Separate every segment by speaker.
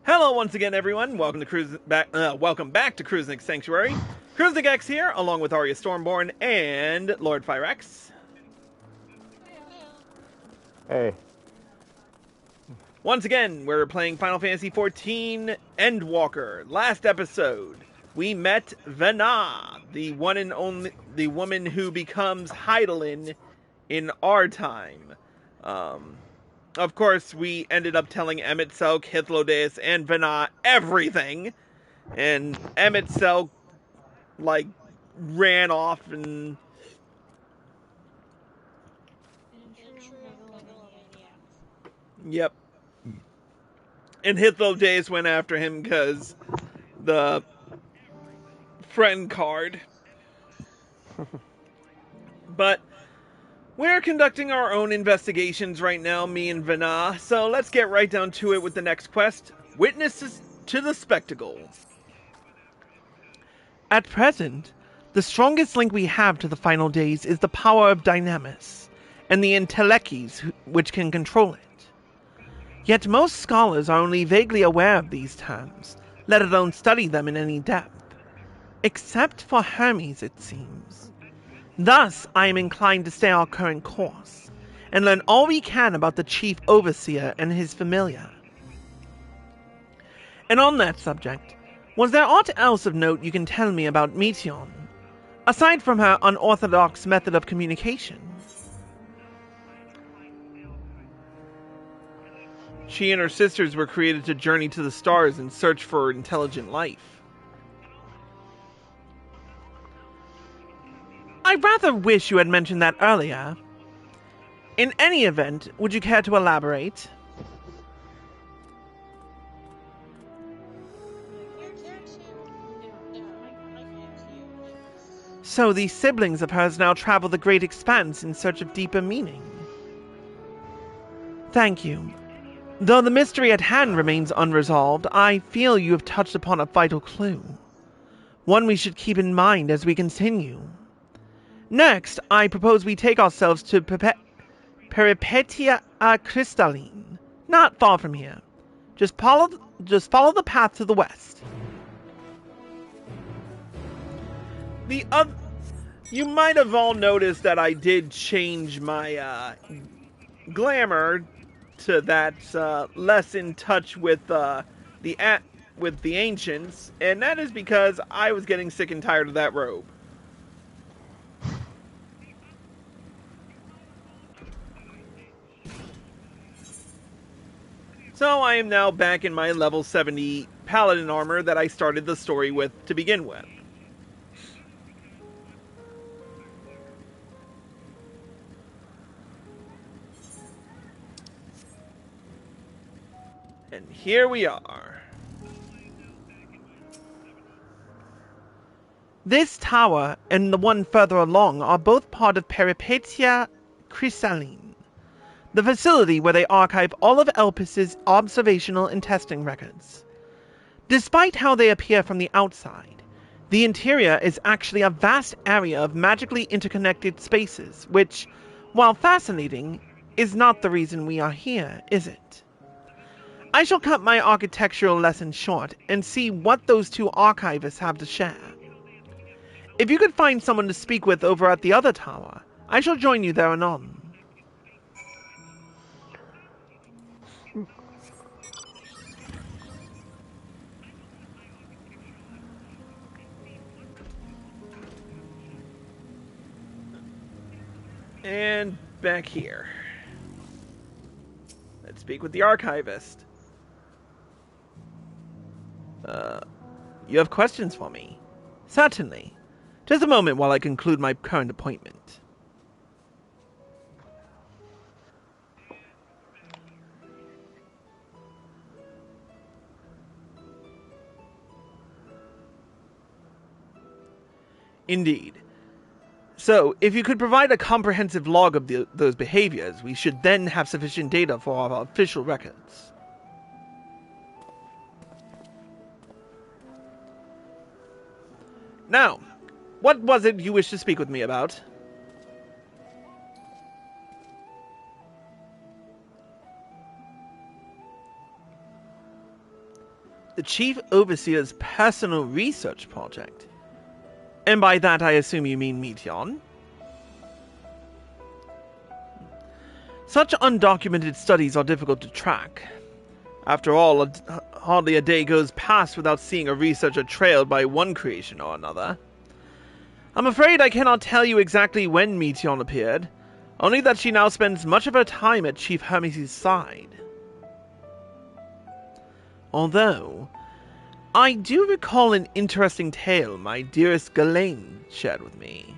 Speaker 1: Hello once again, everyone. Welcome back to Cruising Sanctuary. Cruising X here, along with Arya Stormborn and Lord Fyrex.
Speaker 2: Hey.
Speaker 1: Once again, we're playing Final Fantasy XIV Endwalker. Last episode, we met Venat, the woman who becomes Heidelin in our time. Of course, we ended up telling Emet-Selch, Hythlodaeus, and Venat everything. And Emet-Selch, ran off and... Yep. And Hythlodaeus went after him because the friend card. But we're conducting our own investigations right now, me and Venat, so let's get right down to it with the next quest, Witnesses to the Spectacle. At present, the strongest link we have to the final days is the power of Dynamis, and the Entelekis which can control it. Yet most scholars are only vaguely aware of these terms, let alone study them in any depth. Except for Hermes, it seems. Thus, I am inclined to stay our current course, and learn all we can about the Chief Overseer and his familiar. And on that subject, was there aught else of note you can tell me about Meteion, aside from her unorthodox method of communication? She and her sisters were created to journey to the stars and search for intelligent life. I rather wish you had mentioned that earlier. In any event, would you care to elaborate? So these siblings of hers now travel the great expanse in search of deeper meaning. Thank you. Though the mystery at hand remains unresolved, I feel you have touched upon a vital clue. One we should keep in mind as we continue. Next, I propose we take ourselves to Peripetia Crystalline, not far from here. Just follow the path to the west. You might have all noticed that I did change my glamour to that less in touch with the ancients, and that is because I was getting sick and tired of that robe. So I am now back in my level 70 paladin armor that I started the story with to begin with. And here we are. This tower and the one further along are both part of Peripetia Crystalline, the facility where they archive all of Elpis's observational and testing records. Despite how they appear from the outside, the interior is actually a vast area of magically interconnected spaces, which, while fascinating, is not the reason we are here, is it? I shall cut my architectural lesson short and see what those two archivists have to share. If you could find someone to speak with over at the other tower, I shall join you there anon. And back here. Let's speak with the archivist. You have questions for me? Certainly. Just a moment while I conclude my current appointment. Indeed. So, if you could provide a comprehensive log of those behaviors, we should then have sufficient data for our official records. Now, what was it you wished to speak with me about? The Chief Overseer's personal research project. And by that I assume you mean Meteon? Such undocumented studies are difficult to track. After all, hardly a day goes past without seeing a researcher trailed by one creation or another. I'm afraid I cannot tell you exactly when Meteon appeared, only that she now spends much of her time at Chief Hermes' side. Although, I do recall an interesting tale my dearest Ghislaine shared with me.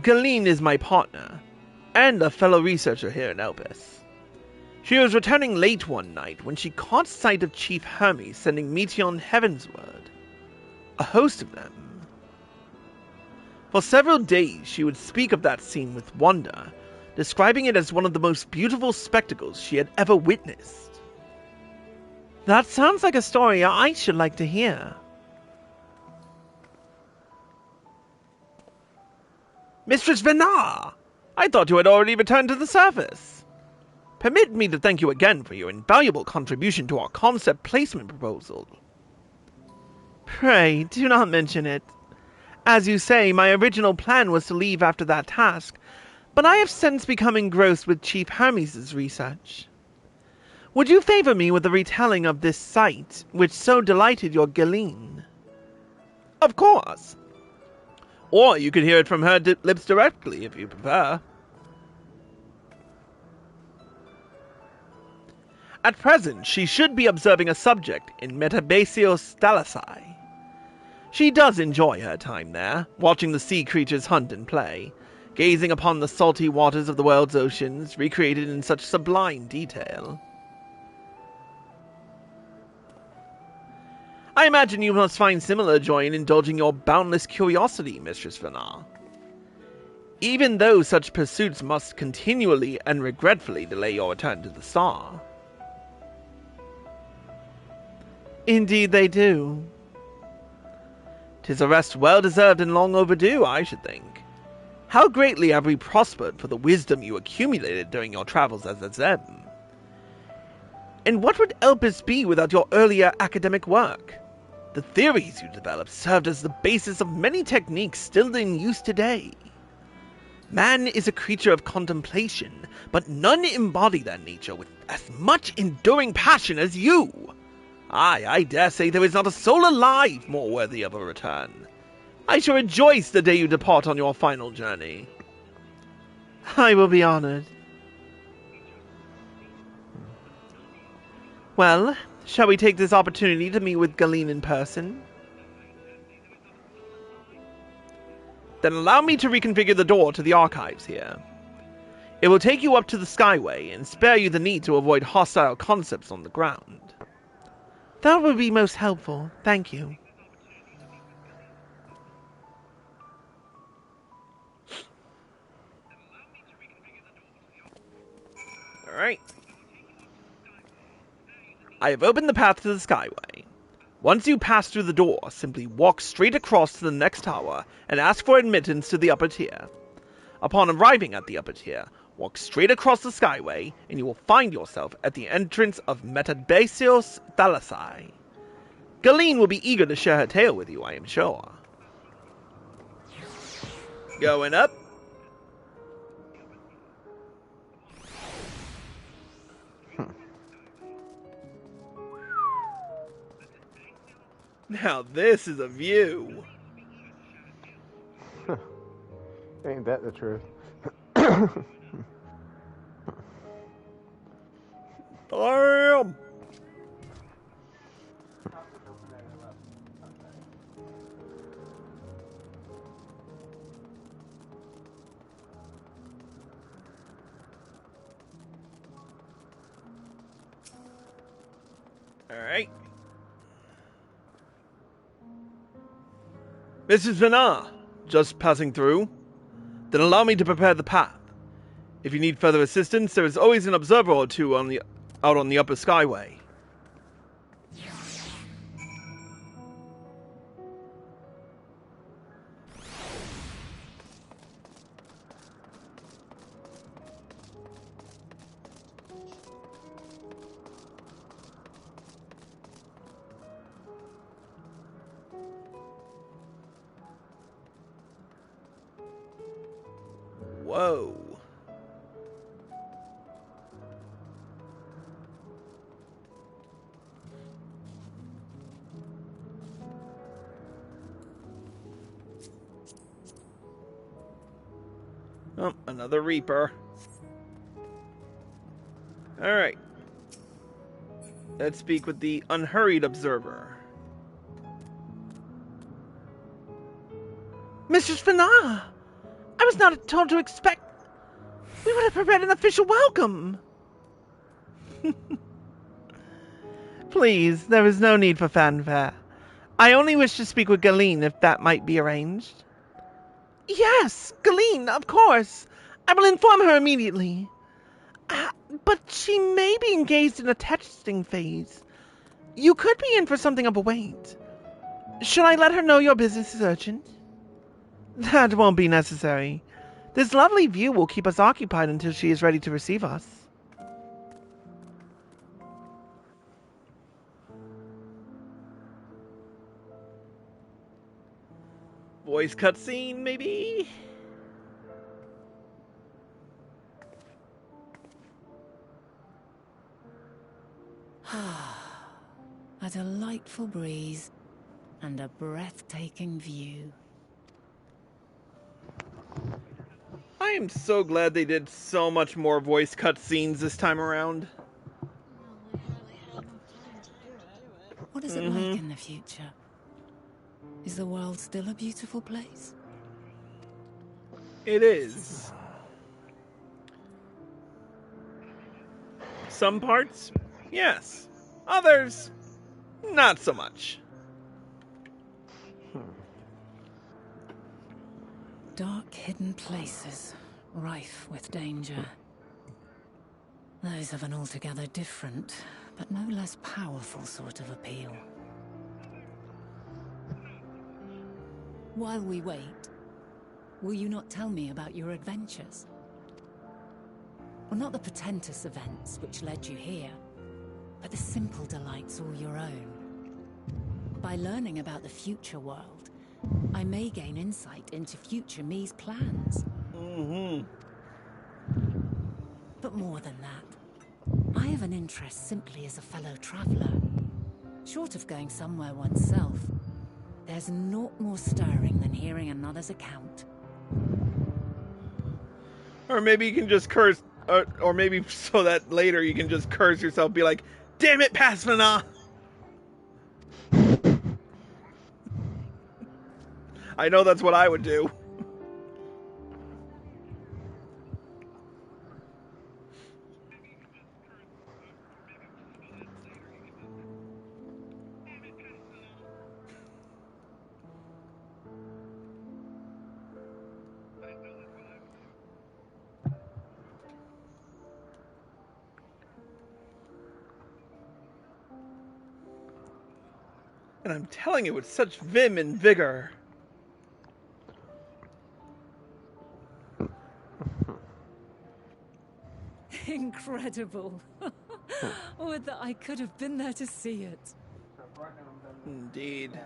Speaker 1: Ghislaine is my partner, and a fellow researcher here in Elpis. She was returning late one night when she caught sight of Chief Hermes sending Meteon heavensward. A host of them. For several days she would speak of that scene with wonder, describing it as one of the most beautiful spectacles she had ever witnessed. That sounds like a story I should like to hear. Mistress Venat! I thought you had already returned to the surface. Permit me to thank you again for your invaluable contribution to our concept placement proposal. Pray, do not mention it. As you say, my original plan was to leave after that task, but I have since become engrossed with Chief Hermes' research. Would you favor me with a retelling of this sight, which so delighted your Ghislaine? Of course. Or you could hear it from her lips directly, if you prefer. At present, she should be observing a subject in Metabasios Thalassai. She does enjoy her time there, watching the sea creatures hunt and play, gazing upon the salty waters of the world's oceans, recreated in such sublime detail. I imagine you must find similar joy in indulging your boundless curiosity, Mistress Venat. Even though such pursuits must continually and regretfully delay your return to the star. Indeed they do. 'Tis a rest well-deserved and long overdue, I should think. How greatly have we prospered for the wisdom you accumulated during your travels as a Zeb. And what would Elpis be without your earlier academic work? The theories you developed served as the basis of many techniques still in use today. Man is a creature of contemplation, but none embody that nature with as much enduring passion as you. Aye, I dare say there is not a soul alive more worthy of a return. I shall rejoice the day you depart on your final journey. I will be honored. Well, shall we take this opportunity to meet with Ghislaine in person? Then allow me to reconfigure the door to the archives here. It will take you up to the Skyway and spare you the need to avoid hostile concepts on the ground. That would be most helpful, thank you. Alright. I have opened the path to the Skyway. Once you pass through the door, simply walk straight across to the next tower and ask for admittance to the upper tier. Upon arriving at the upper tier, walk straight across the Skyway and you will find yourself at the entrance of Metabasios Thalassai. Ghislaine will be eager to share her tale with you, I am sure. Going up. Now this is a view.
Speaker 2: Ain't that the truth?
Speaker 1: Damn! Alright. Mrs. Venat, just passing through. Then allow me to prepare the path. If you need further assistance, there is always an observer or two out on the upper Skyway. Whoa. Oh, another Reaper. Alright. Let's speak with the unhurried observer. Mistress Venat! I was not told to expect... We would have prepared an official welcome! Please, there is no need for fanfare. I only wish to speak with Galeen, if that might be arranged. Yes, Galeen, of course. I will inform her immediately. But she may be engaged in a testing phase. You could be in for something of a wait. Should I let her know your business is urgent? That won't be necessary. This lovely view will keep us occupied until she is ready to receive us. Voice cutscene, maybe?
Speaker 3: A delightful breeze and a breathtaking view.
Speaker 1: I am so glad they did so much more voice cutscenes this time around.
Speaker 3: What is it like in the future? Is the world still a beautiful place?
Speaker 1: It is. Some parts, yes. Others, not so much.
Speaker 3: Dark, hidden places, rife with danger. Those have an altogether different, but no less powerful sort of appeal. While we wait, will you not tell me about your adventures? Well, not the portentous events which led you here, but the simple delights all your own. By learning about the future world, I may gain insight into future me's plans. But more than that, I have an interest simply as a fellow traveler. Short of going somewhere oneself, there's naught more stirring than hearing another's account.
Speaker 1: Or maybe you can just curse, or maybe so that later you can just curse yourself, be like, damn it, Pasmina! I know that's what I would do. And I'm telling it with such vim and vigor.
Speaker 3: Incredible. Would that I could have been there to see it.
Speaker 1: Indeed.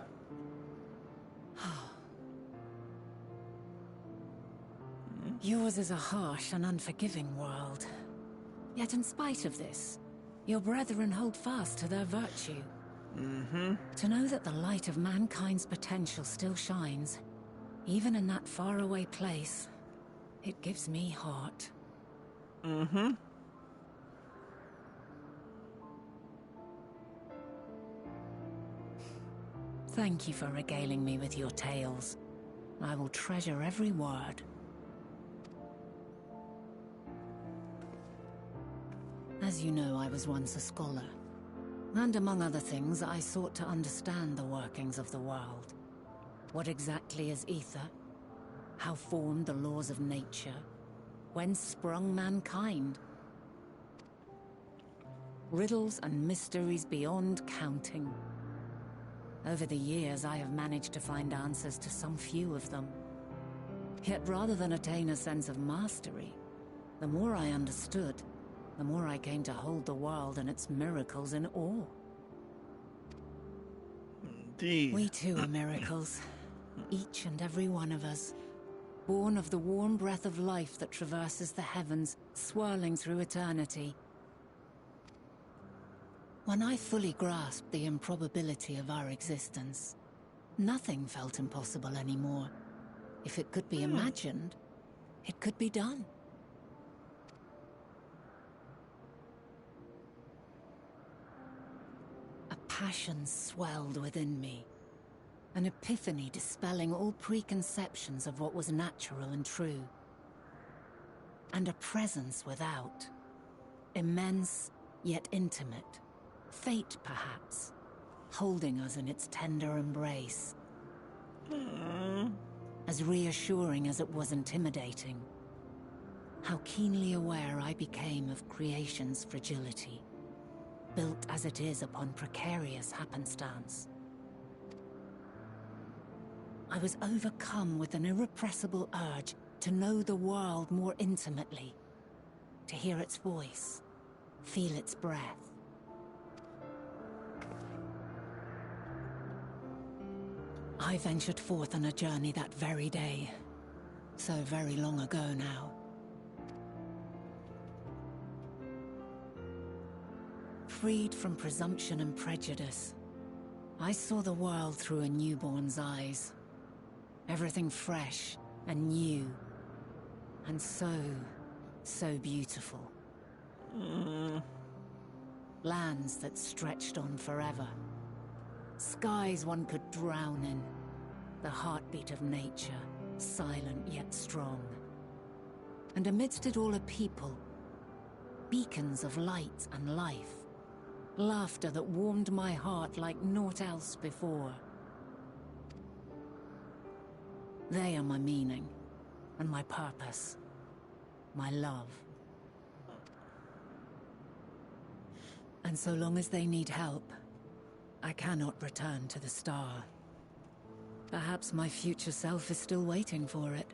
Speaker 3: Yours is a harsh and unforgiving world. Yet in spite of this, your brethren hold fast to their virtue. To know that the light of mankind's potential still shines, even in that faraway place, it gives me heart. Thank you for regaling me with your tales. I will treasure every word. As you know, I was once a scholar. And among other things, I sought to understand the workings of the world. What exactly is ether? How formed the laws of nature? Whence sprung mankind? Riddles and mysteries beyond counting. Over the years, I have managed to find answers to some few of them. Yet rather than attain a sense of mastery, the more I understood, the more I came to hold the world and its miracles in awe.
Speaker 1: Indeed.
Speaker 3: We too are miracles, each and every one of us. born of the warm breath of life that traverses the heavens, swirling through eternity. When I fully grasped the improbability of our existence, nothing felt impossible anymore. If it could be imagined, it could be done. A passion swelled within me, an epiphany dispelling all preconceptions of what was natural and true. And a presence without, immense yet intimate, fate perhaps, holding us in its tender embrace. As reassuring as it was intimidating, how keenly aware I became of creation's fragility, built as it is upon precarious happenstance. I was overcome with an irrepressible urge to know the world more intimately, to hear its voice, feel its breath. I ventured forth on a journey that very day, so very long ago now. Freed from presumption and prejudice, I saw the world through a newborn's eyes. Everything fresh and new, and so beautiful. Lands that stretched on forever. Skies one could drown in. The heartbeat of nature, silent yet strong. And amidst it all a people, beacons of light and life. Laughter that warmed my heart like naught else before. They are my meaning, and my purpose, my love. And so long as they need help, I cannot return to the star. Perhaps my future self is still waiting for it.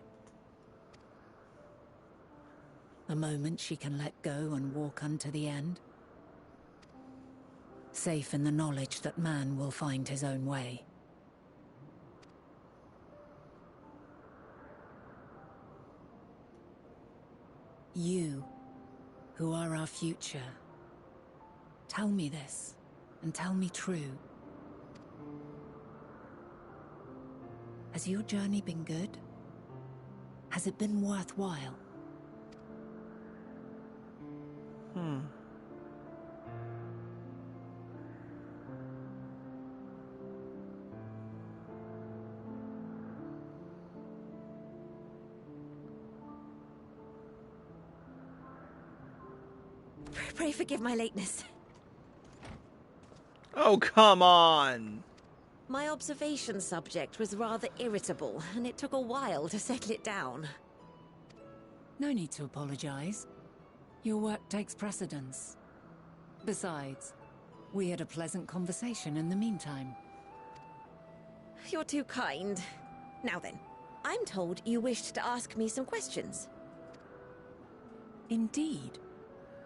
Speaker 3: A moment she can let go and walk unto the end. Safe in the knowledge that man will find his own way. You, who are our future, tell me this, and tell me true. Has your journey been good? Has it been worthwhile?
Speaker 4: Pray forgive my lateness.
Speaker 1: Oh, come on!
Speaker 4: My observation subject was rather irritable, and it took a while to settle it down.
Speaker 3: No need to apologize. Your work takes precedence. Besides, we had a pleasant conversation in the meantime.
Speaker 4: You're too kind. Now then, I'm told you wished to ask me some questions.
Speaker 3: Indeed.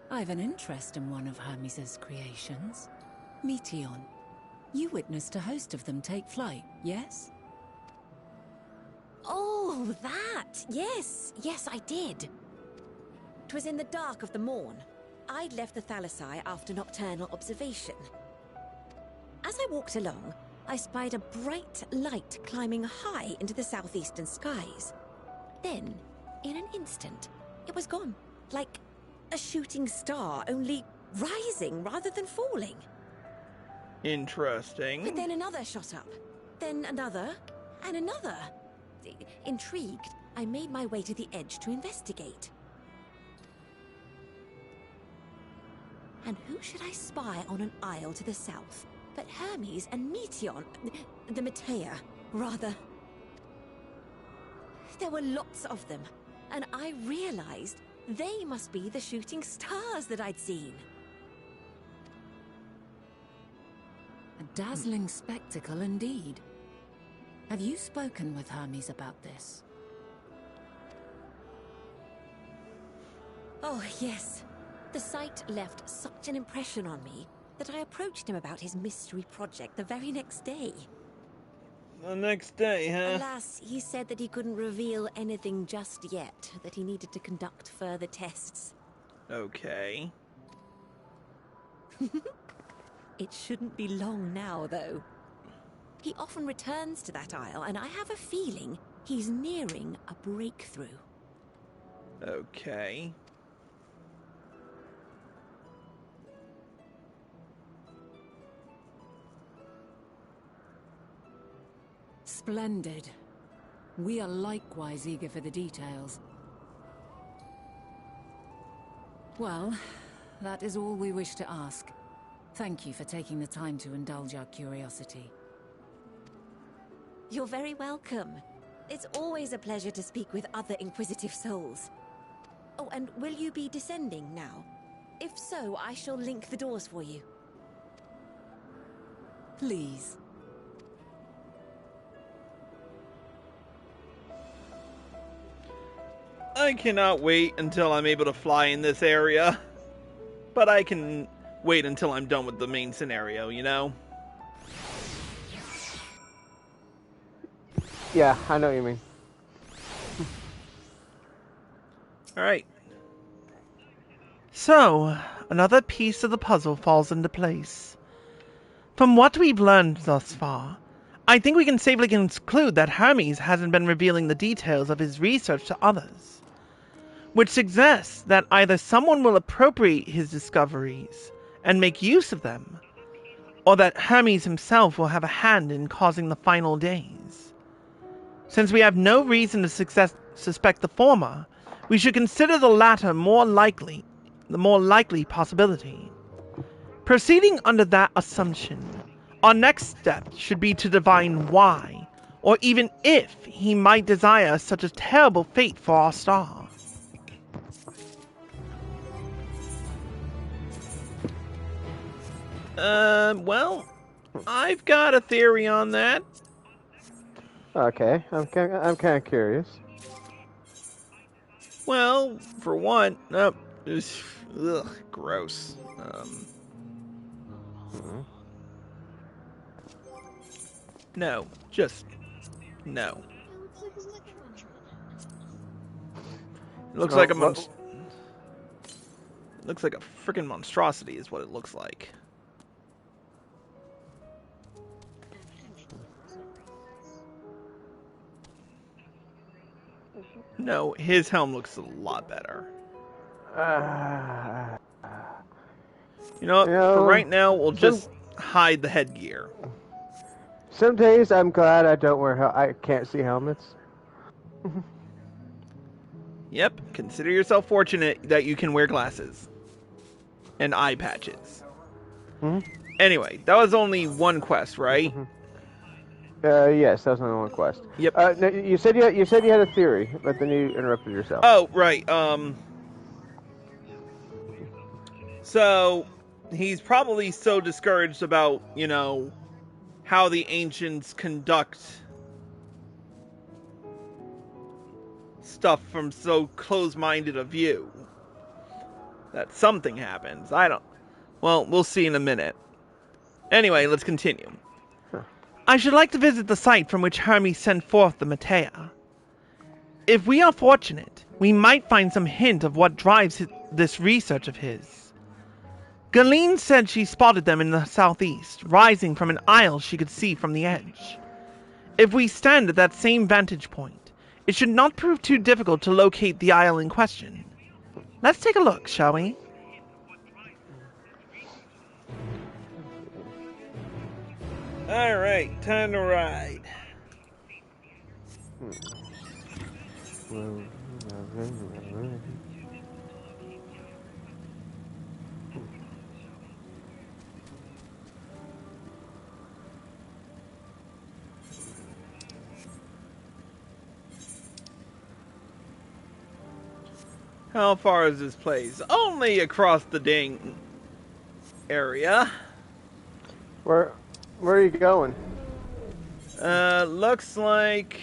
Speaker 3: I've an interest in one of Hermes' creations. Meteon. You witnessed a host of them take flight, yes?
Speaker 4: Oh, that! Yes, I did. 'Twas in the dark of the morn. I'd left the Thalassai after nocturnal observation. As I walked along, I spied a bright light climbing high into the southeastern skies. Then, in an instant, it was gone, like a shooting star, only rising rather than falling.
Speaker 1: Interesting.
Speaker 4: But then another shot up, then another, and another. Intrigued, I made my way to the edge to investigate. And who should I spy on an isle to the south but Hermes and Meteon, the Metea, rather. There were lots of them, and I realized they must be the shooting stars that I'd seen.
Speaker 3: A dazzling spectacle indeed. Have you spoken with Hermes about this?
Speaker 4: Oh, yes. The sight left such an impression on me that I approached him about his mystery project the very next day.
Speaker 1: The next day, huh?
Speaker 4: Alas, he said that he couldn't reveal anything just yet, that he needed to conduct further tests.
Speaker 1: Okay.
Speaker 4: It shouldn't be long now, though. He often returns to that isle, and I have a feeling he's nearing a breakthrough.
Speaker 1: Okay.
Speaker 3: Splendid. We are likewise eager for the details. Well, that is all we wish to ask. Thank you for taking the time to indulge our curiosity.
Speaker 4: You're very welcome. It's always a pleasure to speak with other inquisitive souls. Oh, and will you be descending now? If so, I shall link the doors for you.
Speaker 3: Please.
Speaker 1: I cannot wait until I'm able to fly in this area. But I can wait until I'm done with the main scenario, you know?
Speaker 2: Yeah, I know what you mean.
Speaker 1: Alright. So, another piece of the puzzle falls into place. From what we've learned thus far, I think we can safely conclude that Hermes hasn't been revealing the details of his research to others, which suggests that either someone will appropriate his discoveries and make use of them, or that Hermes himself will have a hand in causing the final days. Since we have no reason to suspect the former, we should consider the latter the more likely possibility. Proceeding under that assumption, our next step should be to divine why, or even if, he might desire such a terrible fate for our star. Well, I've got a theory on that.
Speaker 2: Okay, I'm kind of curious.
Speaker 1: Well, for one, gross. No, just no. It looks like a looks like a freaking monstrosity is what it looks like. No, his helm looks a lot better. You know what? For right now, we'll just hide the headgear.
Speaker 2: Some days I'm glad I don't wear I can't see helmets.
Speaker 1: Yep, consider yourself fortunate that you can wear glasses. And eye patches. Anyway, that was only one quest, right?
Speaker 2: Yes, that was only one quest.
Speaker 1: Yep.
Speaker 2: No, you said you had a theory, but then you interrupted yourself.
Speaker 1: Oh, right. So he's probably so discouraged about, you know, how the ancients conduct stuff from so close-minded a view that something happens. Well, we'll see in a minute. Anyway, let's continue. I should like to visit the site from which Hermes sent forth the Matea. If we are fortunate, we might find some hint of what drives this research of his. Galeen said she spotted them in the southeast, rising from an isle she could see from the edge. If we stand at that same vantage point, it should not prove too difficult to locate the isle in question. Let's take a look, shall we? Alright, time to ride. How far is this place? Only across the dang area.
Speaker 2: Where are you going?
Speaker 1: Looks like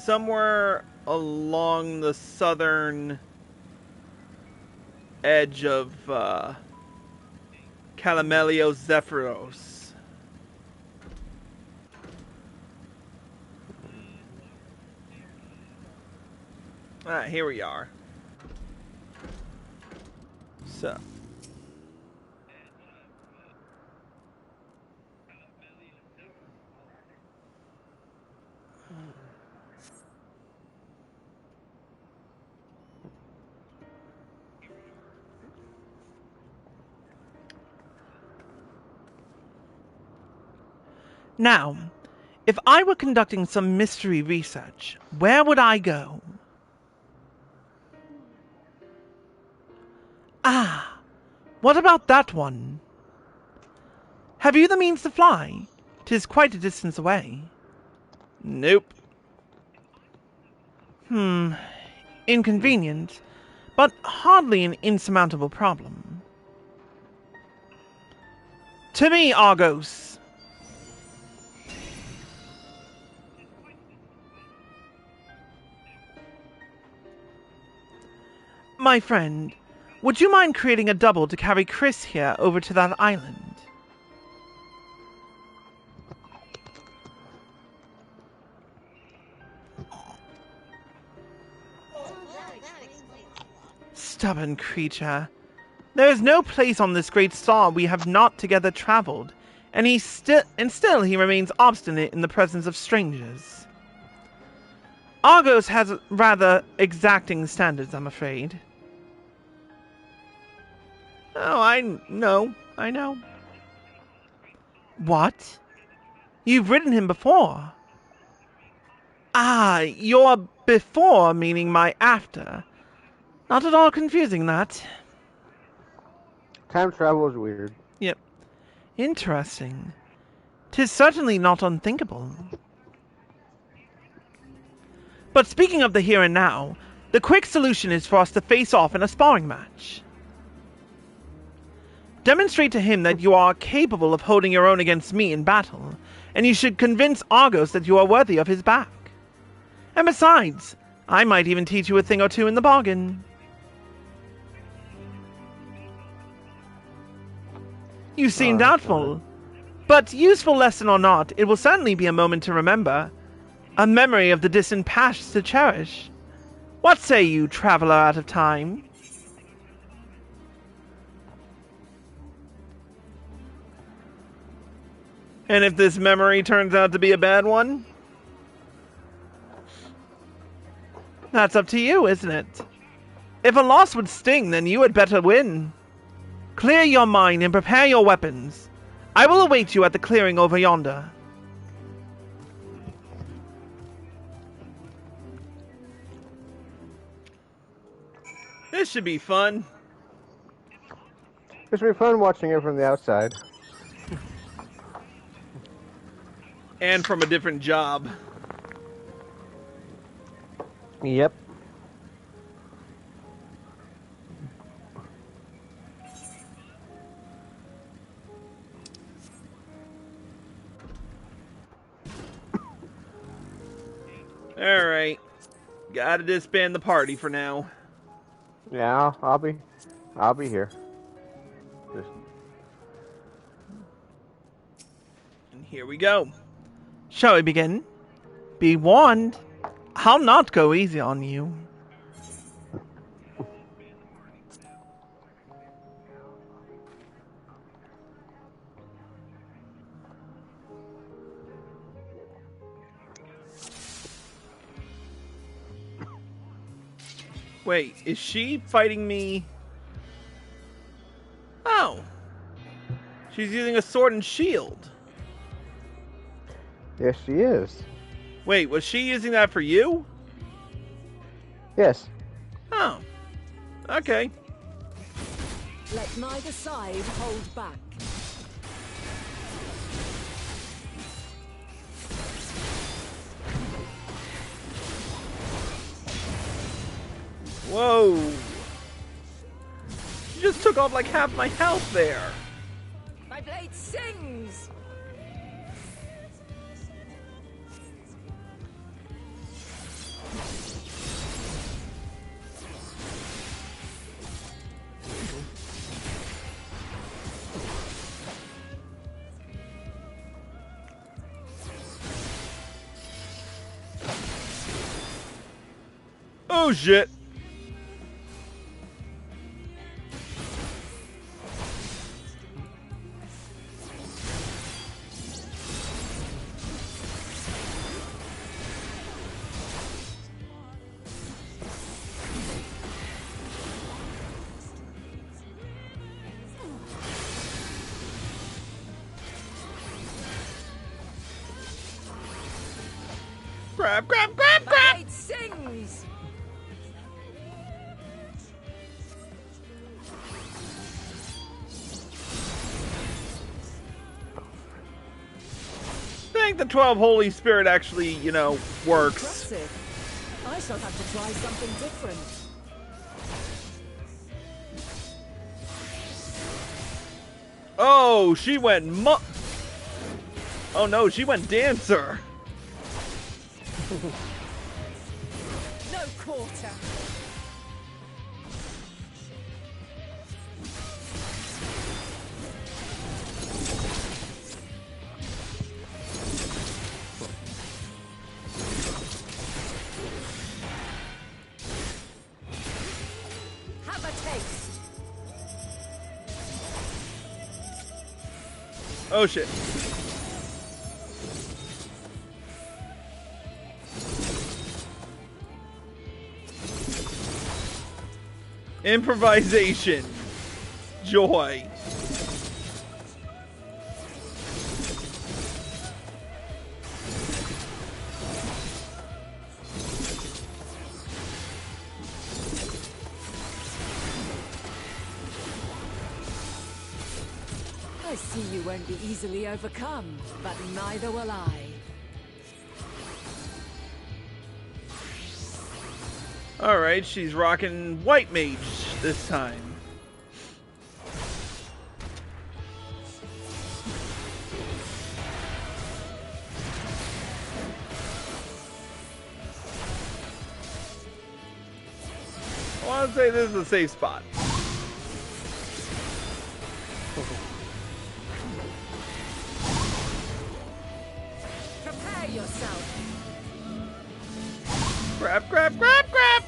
Speaker 1: somewhere along the southern edge of Calamelios Zephyros. Alright, here we are. So. Now, if I were conducting some mystery research, where would I go? Ah, what about that one? Have you the means to fly? 'Tis quite a distance away. Nope. Inconvenient, but hardly an insurmountable problem. To me, Argos. My friend, would you mind creating a double to carry Chris here over to that island? Stubborn creature. There is no place on this great star we have not together traveled, and still he remains obstinate in the presence of strangers. Argos has rather exacting standards, I'm afraid. Oh, I know. What? You've ridden him before. Ah, your before meaning my after. Not at all confusing, that.
Speaker 2: Time travel is weird.
Speaker 1: Yep. Interesting. 'Tis certainly not unthinkable. But speaking of the here and now, the quick solution is for us to face off in a sparring match. Demonstrate to him that you are capable of holding your own against me in battle, and you should convince Argos that you are worthy of his back. And besides, I might even teach you a thing or two in the bargain. You seem doubtful, but useful lesson or not, it will certainly be a moment to remember. A memory of the distant past to cherish. What say you, traveler out of time? And if this memory turns out to be a bad one? That's up to you, isn't it? If a loss would sting, then you had better win. Clear your mind and prepare your weapons. I will await you at the clearing over yonder. This should be fun.
Speaker 2: It should be fun watching it from the outside.
Speaker 1: And from a different job.
Speaker 2: Yep.
Speaker 1: Alright. Gotta disband the party for now.
Speaker 2: Yeah, I'll be here. Just...
Speaker 1: And here we go. Shall we begin? Be warned, I'll not go easy on you. Wait, is she fighting me? Oh. She's using a sword and shield.
Speaker 2: Yes, she is.
Speaker 1: Wait, was she using that for you?
Speaker 2: Yes.
Speaker 1: Oh. Okay.
Speaker 3: Let neither side hold back.
Speaker 1: Whoa. She just took off like half my health there.
Speaker 3: My blade sings!
Speaker 1: Oh Oh shit! Grab, grab, grab,
Speaker 3: My
Speaker 1: grab!
Speaker 3: blade sings!
Speaker 1: I think the 12 Holy Spirit actually, you know, works.
Speaker 3: Impressive. I shall have to try something different.
Speaker 1: Oh, she went oh no, she went dancer.
Speaker 3: No quarter. Have a taste.
Speaker 1: Oh shit. Improvisation. Joy.
Speaker 3: I see you won't be easily overcome, but neither will I.
Speaker 1: Alright, she's rocking White Mage this time. I want to say this is a safe spot.
Speaker 3: Prepare yourself.
Speaker 1: Grab, grab, grab, grab!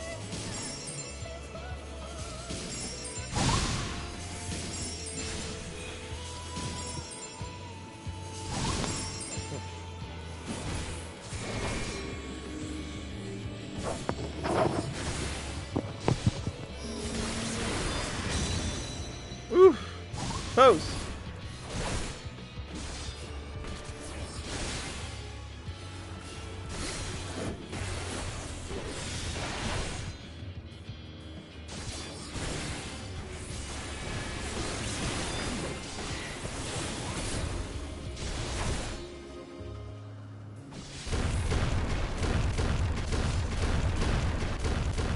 Speaker 1: Oof. Close.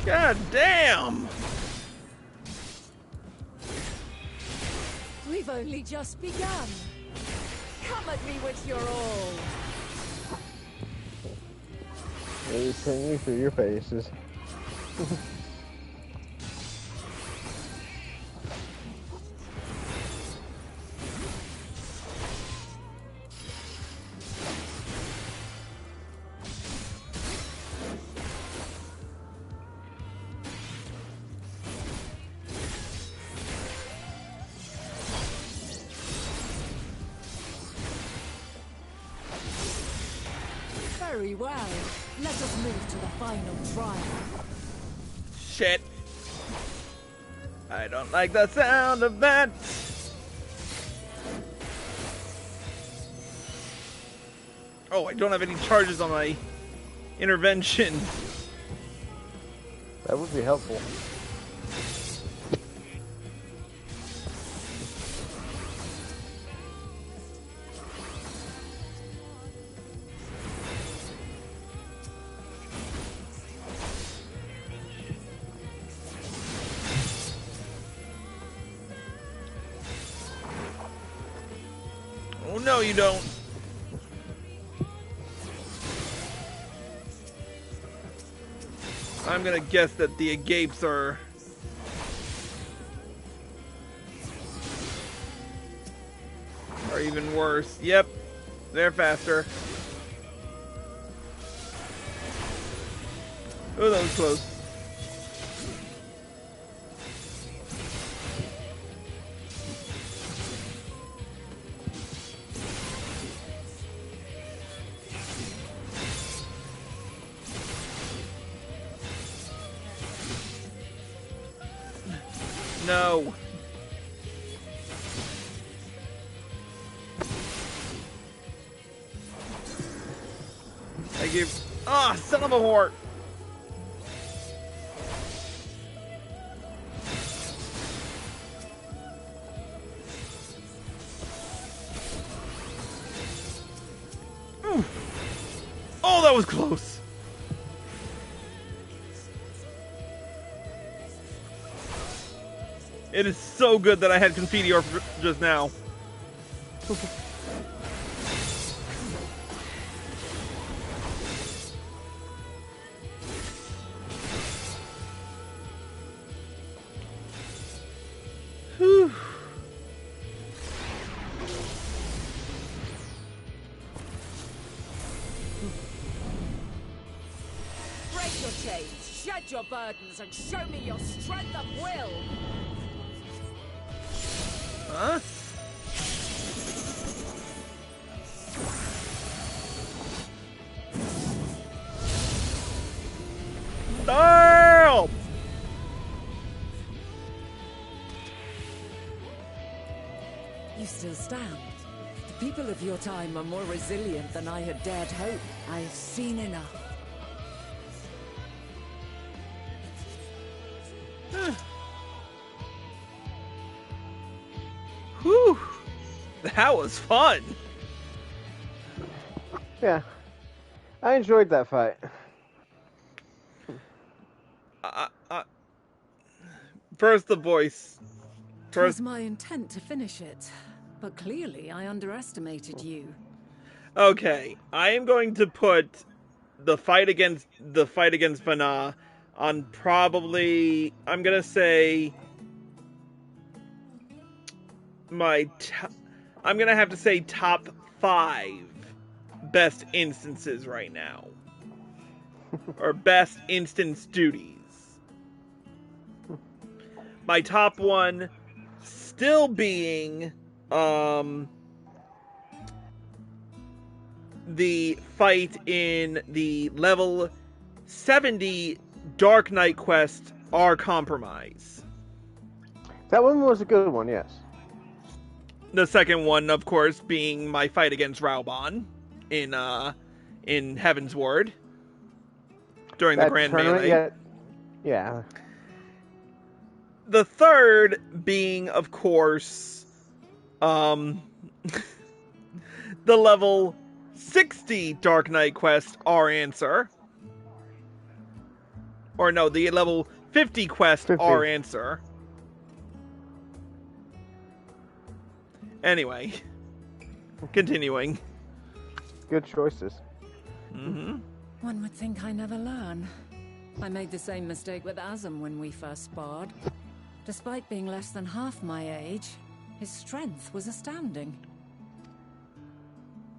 Speaker 1: God damn!
Speaker 3: We've only just begun. Come at me with your all.
Speaker 2: They sing you through your faces.
Speaker 3: Very well. Let us move to the final trial.
Speaker 1: Shit. I don't like the sound of that. Oh, I don't have any charges on my intervention.
Speaker 2: That would be helpful.
Speaker 1: Oh, no, you don't. I'm gonna guess that the agapes are... even worse. Yep, they're faster. Oh, that was close. No. Thank you. Ah, son of a whore. Oh, that was close. It is so good that I had confetti just now. Whew.
Speaker 5: Break your chains, shed your burdens, and show me your strength of will!
Speaker 1: Huh? Damn!
Speaker 5: You still stand. The people of your time are more resilient than I had dared hope. I have seen enough.
Speaker 1: Whew. That was fun.
Speaker 2: Yeah. I enjoyed that fight.
Speaker 1: First the voice.
Speaker 5: It was my intent to finish it, but clearly I underestimated you.
Speaker 1: Okay, I am going to put the fight against Venat on probably, I'm gonna say I'm gonna have to say top 5 best instances right now, or best instance duties. My top one still being the fight in the level 70 Dark Knight quest, Our Compromise.
Speaker 2: That one was a good one, yes.
Speaker 1: The second one, of course, being my fight against Raubon in Heaven's Ward during the Grand Melee.
Speaker 2: Yeah.
Speaker 1: The third being, of course, the level 60 Dark Knight quest, Our Answer. Or no, the level 50 quest,
Speaker 2: 50.
Speaker 1: Our Answer. Anyway, continuing.
Speaker 2: Good choices.
Speaker 1: Mm-hmm.
Speaker 5: One would think I never learn. I made the same mistake with Azam when we first sparred. Despite being less than half my age, his strength was astounding.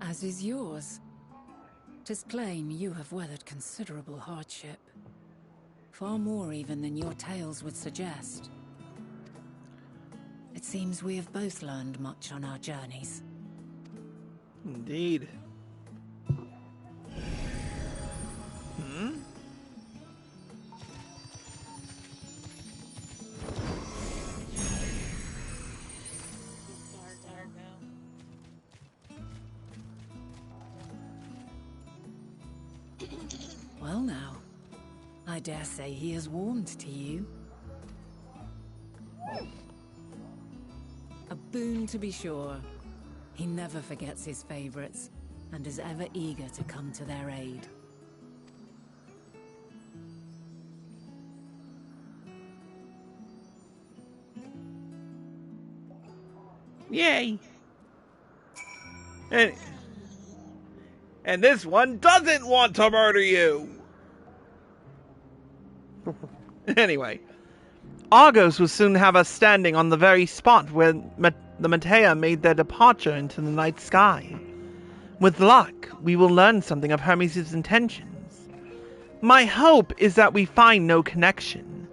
Speaker 5: As is yours. 'Tis plain you have weathered considerable hardship. Far more even than your tales would suggest. It seems we have both learned much on our journeys.
Speaker 1: Indeed. Hmm?
Speaker 5: Well now, I dare say he has warmed to you. A boon to be sure. He never forgets his favorites, and is ever eager to come to their aid.
Speaker 1: Yay! And this one doesn't want to murder you! Anyway. Argos will soon have us standing on the very spot where the Matea made their departure into the night sky. With luck, we will learn something of Hermes' intentions. My hope is that we find no connection,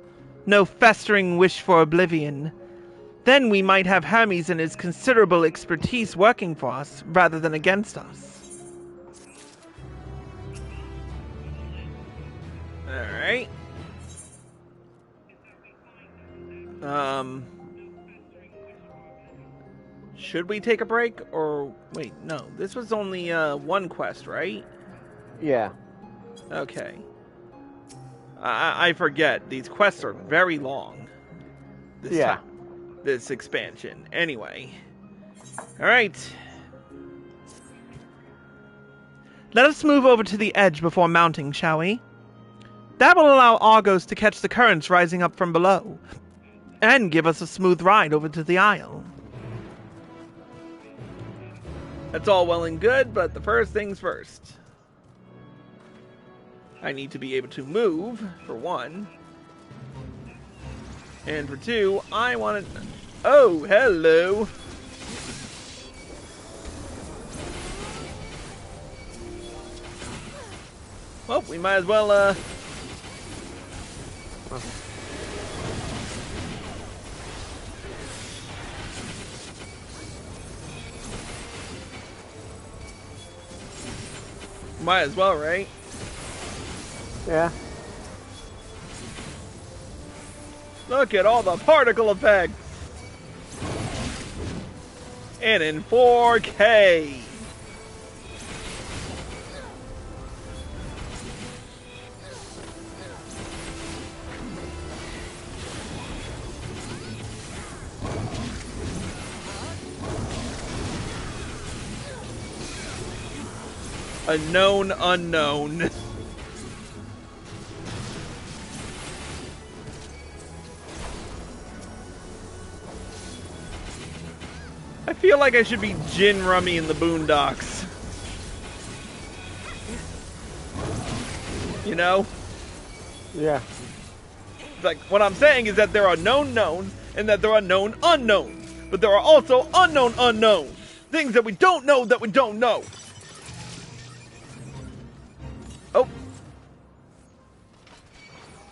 Speaker 1: no festering wish for oblivion. Then we might have Hermes and his considerable expertise working for us, rather than against us. Alright. Should we take a break? Or, wait, no. This was only, one quest, right?
Speaker 2: Yeah.
Speaker 1: Okay. I forget. These quests are very long. This expansion. Anyway. Alright. Let us move over to the edge before mounting, shall we? That will allow Argos to catch the currents rising up from below, and give us a smooth ride over to the Isle. That's all well and good, but the first things first. I need to be able to move, for one. And for two, I want to... Oh, hello! Well, we might as well, Might as well, right?
Speaker 2: Yeah.
Speaker 1: Look at all the particle effects! And in 4K! A known unknown. I feel like I should be Gin Rummy in the Boondocks. You know?
Speaker 2: Yeah.
Speaker 1: Like, what I'm saying is that there are known knowns and that there are known unknowns. But there are also unknown unknowns. Things that we don't know that we don't know. Oh.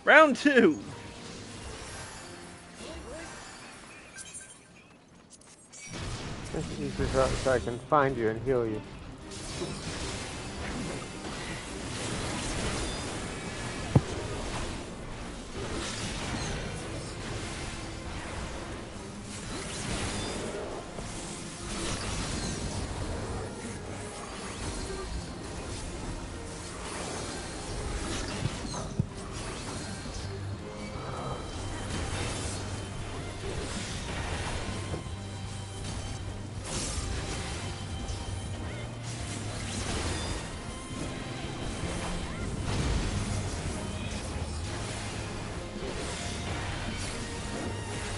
Speaker 1: Round 2.
Speaker 2: That's easy so I can find you and heal you.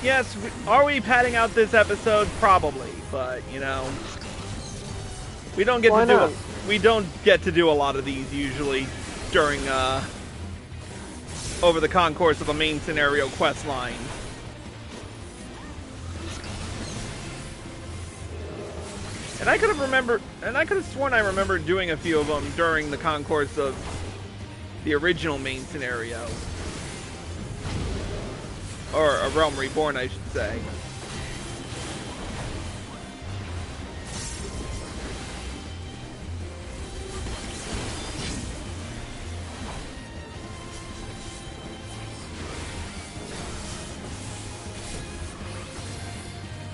Speaker 1: Yes, are we padding out this episode? Probably, but you know, we don't get to do a lot of these usually during over the concourse of a main scenario quest line. And I could have sworn I remembered doing a few of them during the concourse of the original main scenario. Or A Realm Reborn, I should say.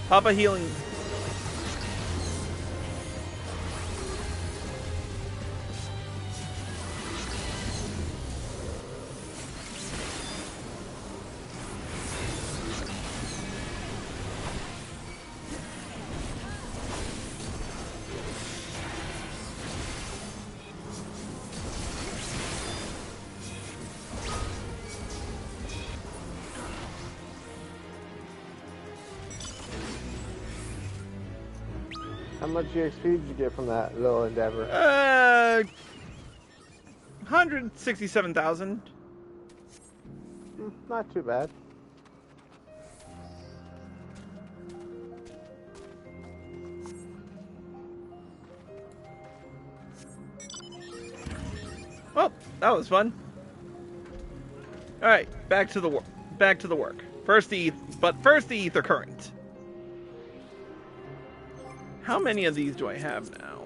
Speaker 1: Papa healing.
Speaker 2: How much EXP did you get from that little endeavor?
Speaker 1: 167,000.
Speaker 2: Not too bad.
Speaker 1: Well, that was fun. All right, back to the work. First the ether current. How many of these do I have now?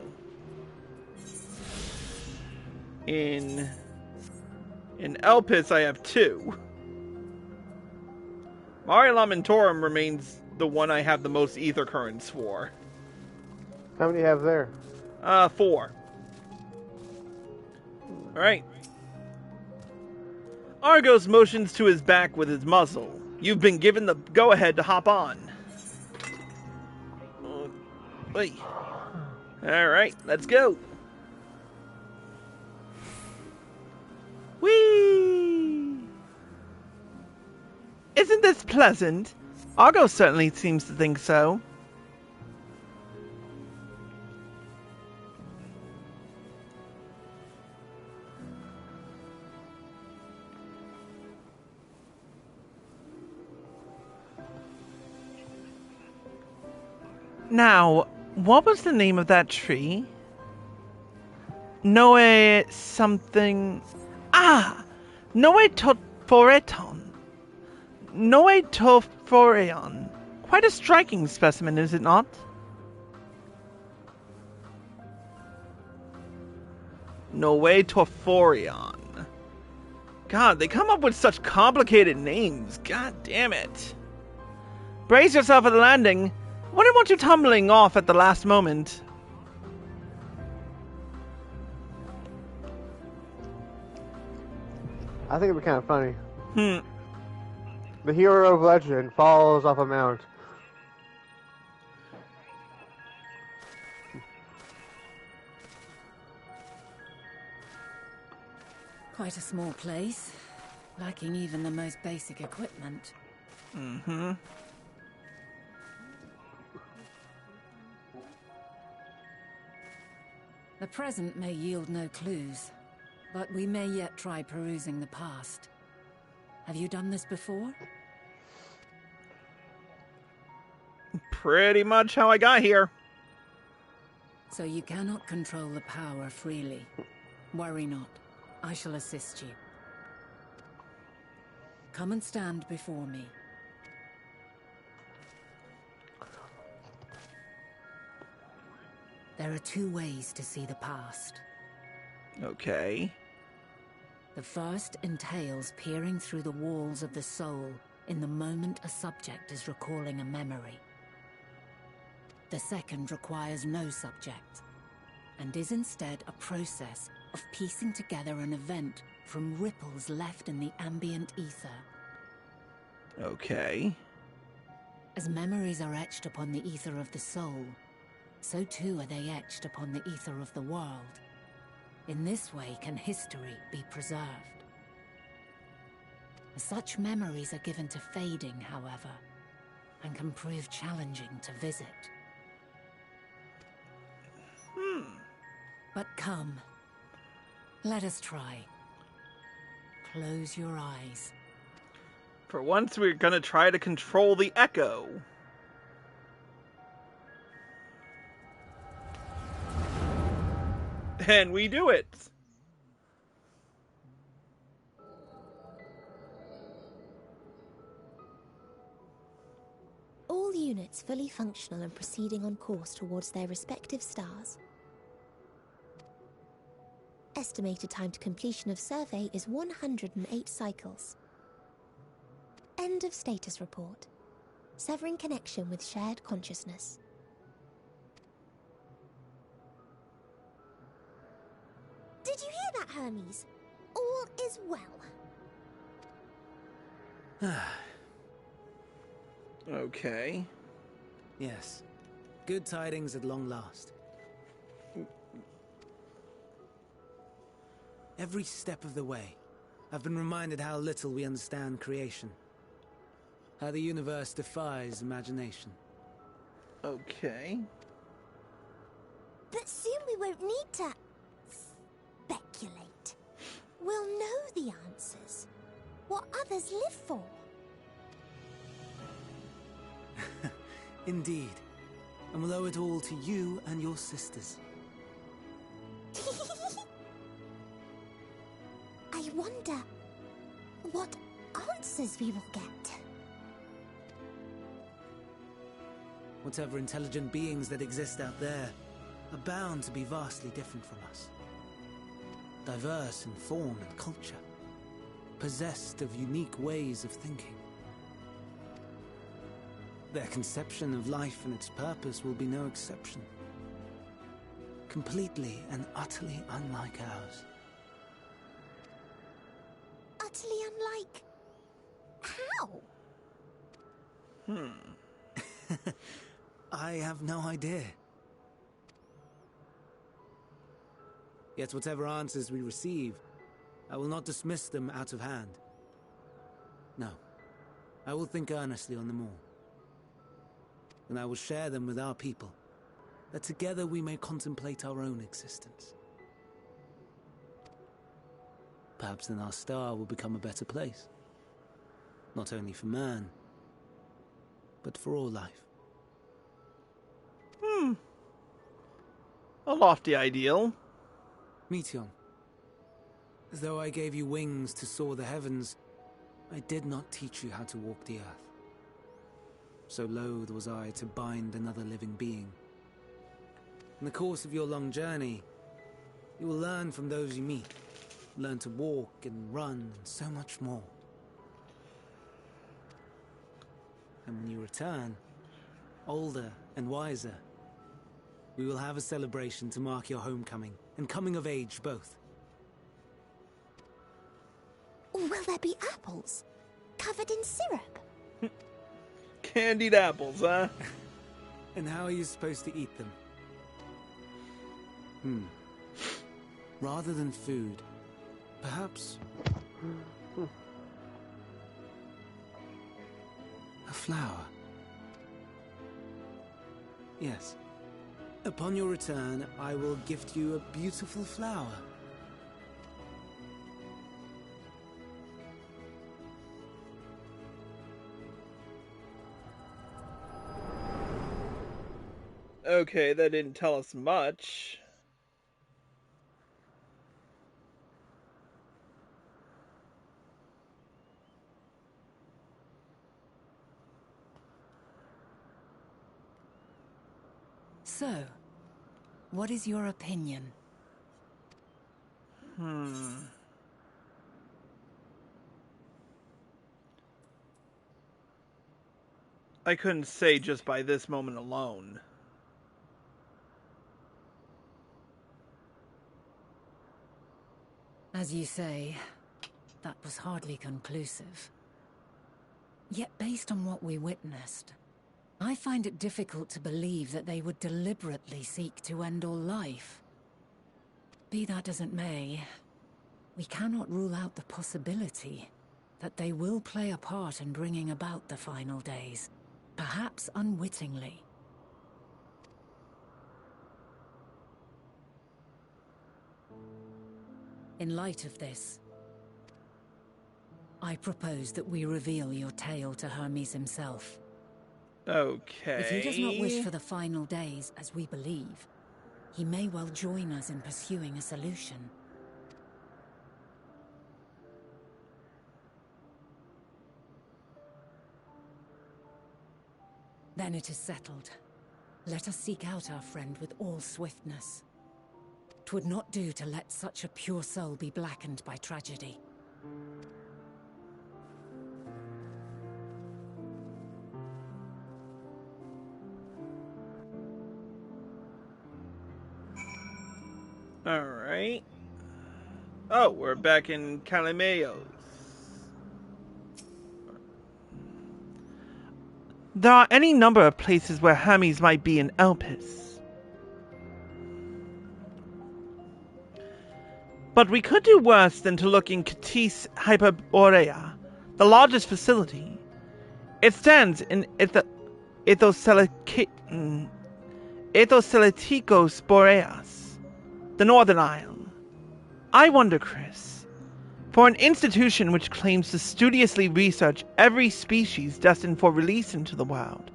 Speaker 1: In Elpis, I have 2. Mare Lamentorum remains the one I have the most ether currents for.
Speaker 2: How many do you have there?
Speaker 1: 4. Alright. Argos motions to his back with his muzzle. You've been given the go-ahead to hop on. Alright, let's go. Whee! Isn't this pleasant? Argos certainly seems to think so. Now, what was the name of that tree? Noe something... Ah! Noe Toforeton. Noe Toforeon. Quite a striking specimen, is it not? Noe Toforeon. God, they come up with such complicated names. God damn it. Brace yourself for the landing. Wouldn't want you tumbling off at the last moment.
Speaker 2: I think it'd be kind of funny. The hero of legend falls off a mount.
Speaker 3: Quite a small place, lacking even the most basic equipment.
Speaker 1: Mm-hmm.
Speaker 3: The present may yield no clues, but we may yet try perusing the past. Have you done this before?
Speaker 1: Pretty much how I got here.
Speaker 3: So you cannot control the power freely. Worry not. I shall assist you. Come and stand before me. There are 2 ways to see the past.
Speaker 1: Okay.
Speaker 3: The first entails peering through the walls of the soul in the moment a subject is recalling a memory. The second requires no subject, and is instead a process of piecing together an event from ripples left in the ambient ether.
Speaker 1: Okay.
Speaker 3: As memories are etched upon the ether of the soul, so too are they etched upon the ether of the world. In this way can history be preserved. Such memories are given to fading, however, and can prove challenging to visit. But come, let us try. Close your eyes.
Speaker 1: For once, we're gonna try to control the echo. And we do it!
Speaker 6: All units fully functional and proceeding on course towards their respective stars. Estimated time to completion of survey is 108 cycles. End of status report. Severing connection with shared consciousness. Did you hear that, Hermes? All is well.
Speaker 1: Okay.
Speaker 7: Yes. Good tidings at long last. Every step of the way, I've been reminded how little we understand creation. How the universe defies imagination.
Speaker 1: Okay.
Speaker 6: But soon we won't need to speculate. We'll know the answers. What others live for.
Speaker 7: Indeed. And we'll owe it all to you and your sisters.
Speaker 6: I wonder what answers we will get.
Speaker 7: Whatever intelligent beings that exist out there are bound to be vastly different from us. Diverse in form and culture. Possessed of unique ways of thinking. Their conception of life and its purpose will be no exception. Completely and utterly unlike ours.
Speaker 6: Utterly unlike... how?
Speaker 7: I have no idea. Yet whatever answers we receive, I will not dismiss them out of hand. No, I will think earnestly on them all. And I will share them with our people, that together we may contemplate our own existence. Perhaps then our star will become a better place. Not only for man, but for all life.
Speaker 1: A lofty ideal.
Speaker 7: Meteion, as though I gave you wings to soar the heavens, I did not teach you how to walk the earth. So loath was I to bind another living being. In the course of your long journey, you will learn from those you meet. Learn to walk and run and so much more. And when you return, older and wiser, we will have a celebration to mark your homecoming and coming of age both.
Speaker 6: Will there be apples? Covered in syrup?
Speaker 1: Candied apples, huh?
Speaker 7: And how are you supposed to eat them? Rather than food, perhaps a flower. Yes. Upon your return, I will gift you a beautiful flower.
Speaker 1: Okay, that didn't tell us much.
Speaker 3: So, what is your opinion?
Speaker 1: I couldn't say just by this moment alone.
Speaker 3: As you say, that was hardly conclusive. Yet based on what we witnessed, I find it difficult to believe that they would deliberately seek to end all life. Be that as it may, we cannot rule out the possibility that they will play a part in bringing about the final days, perhaps unwittingly. In light of this, I propose that we reveal your tale to Hermes himself.
Speaker 1: Okay.
Speaker 3: If he does not wish for the final days, as we believe, he may well join us in pursuing a solution. Then it is settled. Let us seek out our friend with all swiftness. 'Twould not do to let such a pure soul be blackened by tragedy.
Speaker 1: Alright. Oh, we're back in Calimeos. There are any number of places where Hermes might be in Elpis. But we could do worse than to look in Catis Hyperborea, the largest facility. It stands in Ethoseletikos Boreas, the Northern Isle. I wonder, Chris, for an institution which claims to studiously research every species destined for release into the world,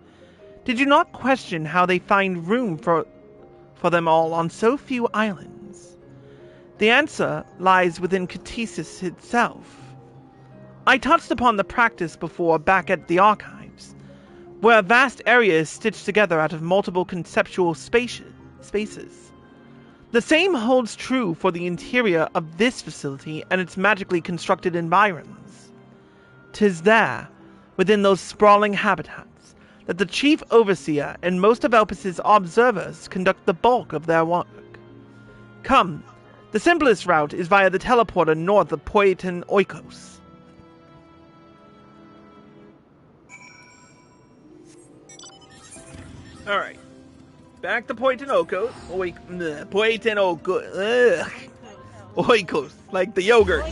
Speaker 1: did you not question how they find room for them all on so few islands? The answer lies within Catesis itself. I touched upon the practice before back at the archives, where a vast area is stitched together out of multiple conceptual spaces. The same holds true for the interior of this facility and its magically constructed environs. 'Tis there, within those sprawling habitats, that the Chief Overseer and most of Elpis's observers conduct the bulk of their work. Come, the simplest route is via the teleporter north of Poetin Oikos. Alright. Back to Poetin Oikos. Poetin Oikos. Oikos, like the yogurt.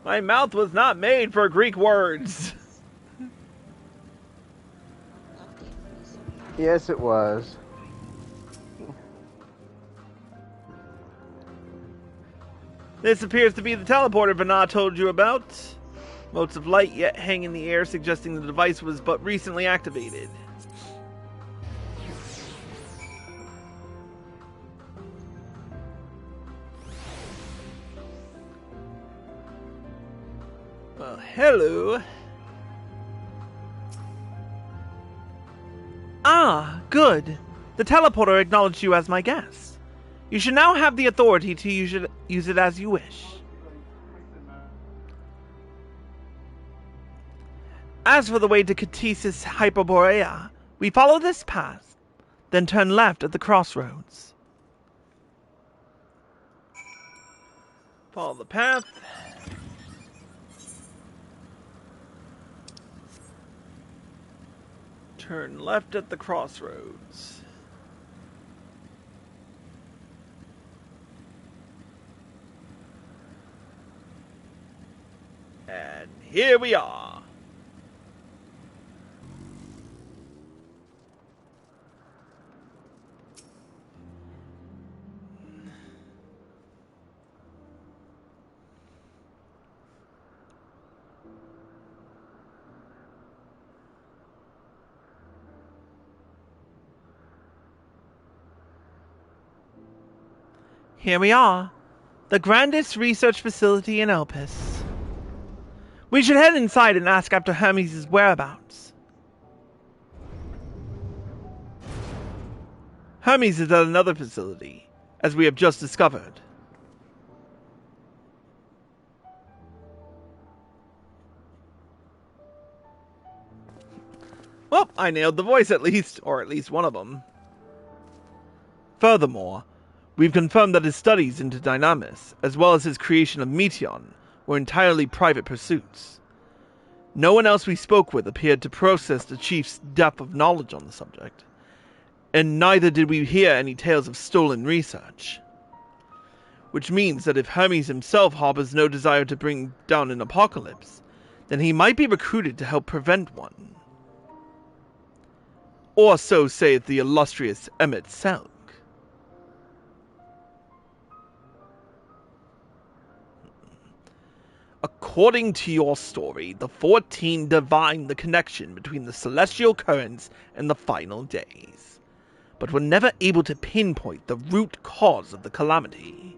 Speaker 1: My mouth was not made for Greek words.
Speaker 2: Yes, it was.
Speaker 1: This appears to be the teleporter Venat told you about. Motes of light yet hang in the air, suggesting the device was but recently activated. Well, hello. Ah, good. The teleporter acknowledged you as my guest. You should now have the authority to use it as you wish. As for the way to Catesis Hyperborea, we follow this path, then turn left at the crossroads. Follow the path. Turn left at the crossroads. And here we are. Here we are, the grandest research facility in Elpis. We should head inside and ask after Hermes' whereabouts. Hermes is at another facility, as we have just discovered. Well, I nailed the voice at least, or at least one of them. Furthermore, we've confirmed that his studies into Dynamis, as well as his creation of Meteon, were entirely private pursuits. No one else we spoke with appeared to process the chief's depth of knowledge on the subject, and neither did we hear any tales of stolen research. Which means that if Hermes himself harbors no desire to bring down an apocalypse, then he might be recruited to help prevent one. Or so saith the illustrious Emmett Selk. According to your story, the 14 divined the connection between the celestial currents and the final days, but were never able to pinpoint the root cause of the calamity.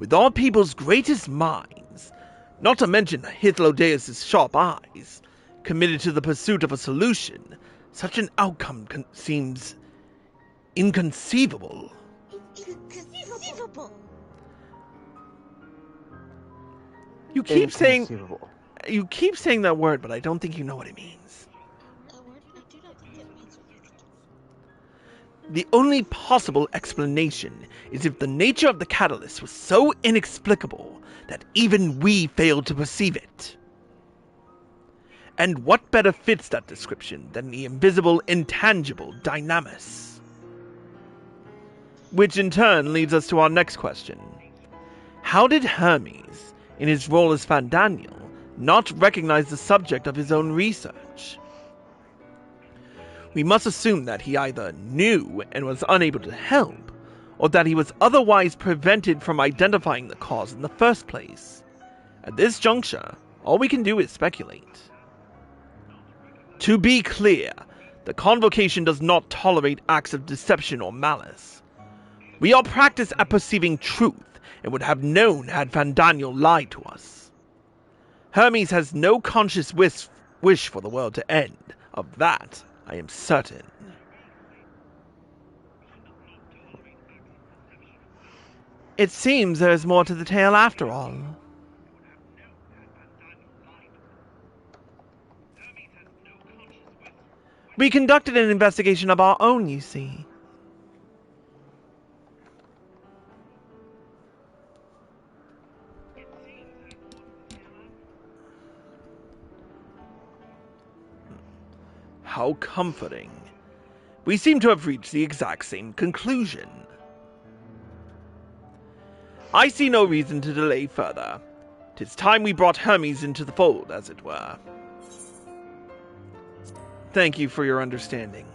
Speaker 1: With our people's greatest minds, not to mention Hythlodaeus' sharp eyes, committed to the pursuit of a solution, such an outcome seems inconceivable.
Speaker 4: Inconceivable.
Speaker 1: You keep saying that word, but I don't think you know what it means. The only possible explanation is if the nature of the catalyst was so inexplicable that even we failed to perceive it. And what better fits that description than the invisible, intangible Dynamis? Which in turn leads us to our next question. How did Hermes, in his role as Fandaniel, not recognize the subject of his own research? We must assume that he either knew and was unable to help, or that he was otherwise prevented from identifying the cause in the first place. At this juncture, all we can do is speculate. To be clear, the Convocation does not tolerate acts of deception or malice. We are practiced at perceiving truth, and would have known had Fandaniel lied to us. Hermes has no conscious wish for the world to end. Of that, I am certain. It seems there is more to the tale after all. We conducted an investigation of our own, you see. How comforting. We seem to have reached the exact same conclusion. I see no reason to delay further. 'Tis time we brought Hermes into the fold, as it were. Thank you for your understanding.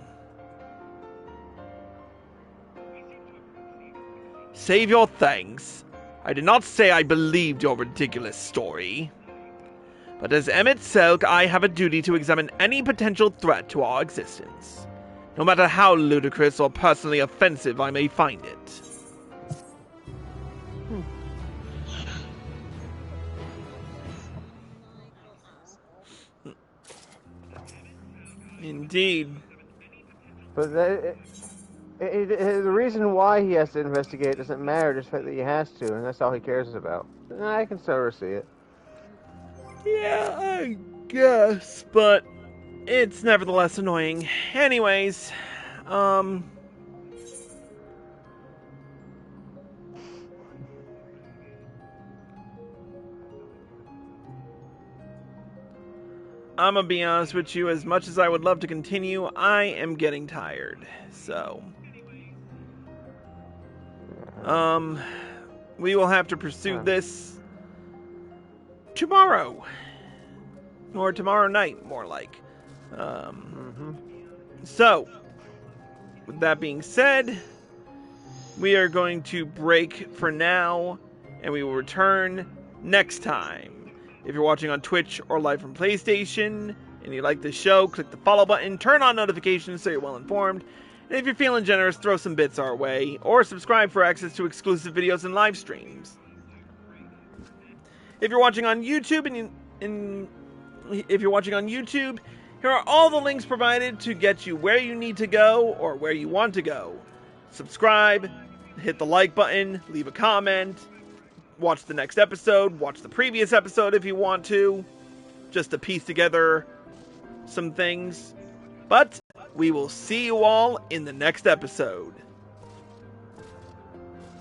Speaker 1: Save your thanks. I did not say I believed your ridiculous story. But as Emmett Selk, I have a duty to examine any potential threat to our existence, no matter how ludicrous or personally offensive I may find it. Indeed.
Speaker 2: But the reason why he has to investigate doesn't matter, just the fact that he has to, and that's all he cares about. I can sort of see it.
Speaker 1: Yeah, I guess, but it's nevertheless annoying. Anyways, I'm gonna be honest with you, as much as I would love to continue, I am getting tired. So, we will have to pursue this tomorrow. Or tomorrow night, more like. So, with that being said, we are going to break for now, and we will return next time. If you're watching on Twitch or live from PlayStation, and you like this show, click the follow button, turn on notifications so you're well informed, and if you're feeling generous, throw some bits our way, or subscribe for access to exclusive videos and live streams. If you're watching on YouTube, here are all the links provided to get you where you need to go or where you want to go. Subscribe, hit the like button, leave a comment, watch the next episode, watch the previous episode if you want to, just to piece together some things. But we will see you all in the next episode.